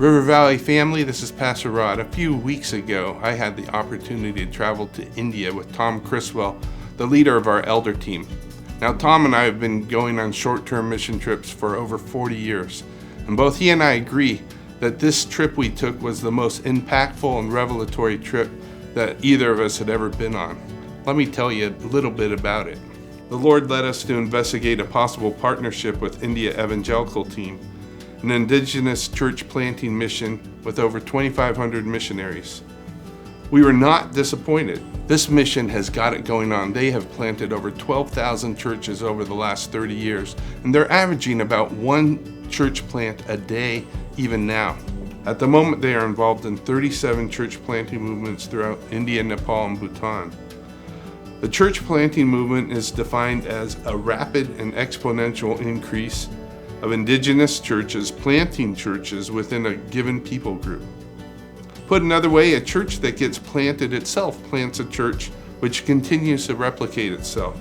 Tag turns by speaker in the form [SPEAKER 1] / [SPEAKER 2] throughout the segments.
[SPEAKER 1] River Valley family, this is Pastor Rod. A few weeks ago, I had the opportunity to travel to India with Tom Criswell, the leader of our elder team. Now, Tom and I have been going on short-term mission trips for over 40 years, and both he and I agree that this trip we took was the most impactful and revelatory trip that either of us had ever been on. Let me tell you a little bit about it. The Lord led us to investigate a possible partnership with India Evangelical Team, an indigenous church planting mission with over 2,500 missionaries. We were not disappointed. This mission has got it going on. They have planted over 12,000 churches over the last 30 years, and they're averaging about one church plant a day even now. At the moment, they are involved in 37 church planting movements throughout India, Nepal, and Bhutan. The church planting movement is defined as a rapid and exponential increase of indigenous churches planting churches within a given people group. Put another way, a church that gets planted itself plants a church which continues to replicate itself.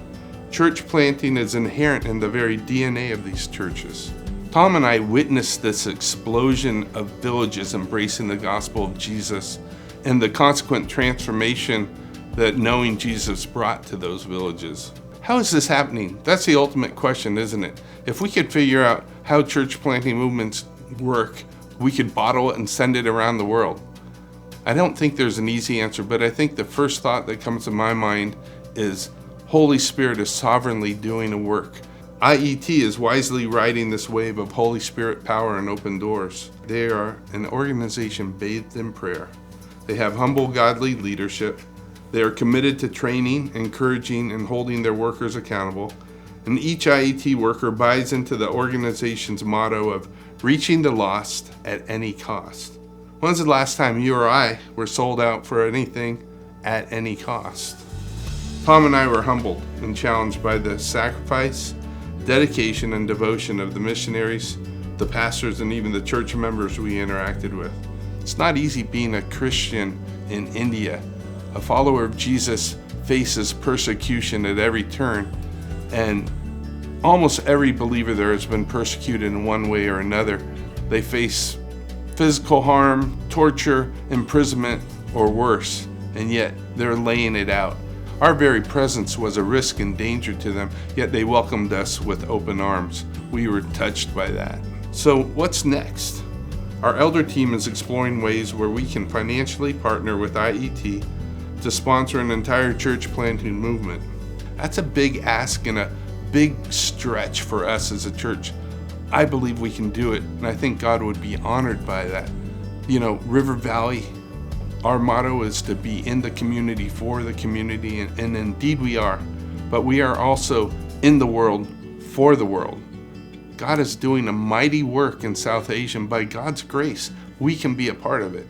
[SPEAKER 1] Church planting is inherent in the very DNA of these churches. Tom and I witnessed this explosion of villages embracing the gospel of Jesus and the consequent transformation that knowing Jesus brought to those villages. How is this happening? That's the ultimate question, isn't it? If we could figure out how church planting movements work, we could bottle it and send it around the world. I don't think there's an easy answer, but I think the first thought that comes to my mind is Holy Spirit is sovereignly doing a work. IET is wisely riding this wave of Holy Spirit power and open doors. They are an organization bathed in prayer. They have humble, godly leadership. They are committed to training, encouraging, and holding their workers accountable. And each IET worker buys into the organization's motto of reaching the lost at any cost. When's the last time you or I were sold out for anything at any cost? Tom and I were humbled and challenged by the sacrifice, dedication, and devotion of the missionaries, the pastors, and even the church members we interacted with. It's not easy being a Christian in India. A follower of Jesus faces persecution at every turn, and almost every believer there has been persecuted in one way or another. They face physical harm, torture, imprisonment, or worse, and yet they're laying it out. Our very presence was a risk and danger to them, yet they welcomed us with open arms. We were touched by that. So what's next? Our elder team is exploring ways where we can financially partner with IET to sponsor an entire church planting movement. That's a big ask and a big stretch for us as a church. I believe we can do it, and I think God would be honored by that. You know, River Valley, our motto is to be in the community for the community, and indeed we are, but we are also in the world for the world. God is doing a mighty work in South Asia, and by God's grace, we can be a part of it.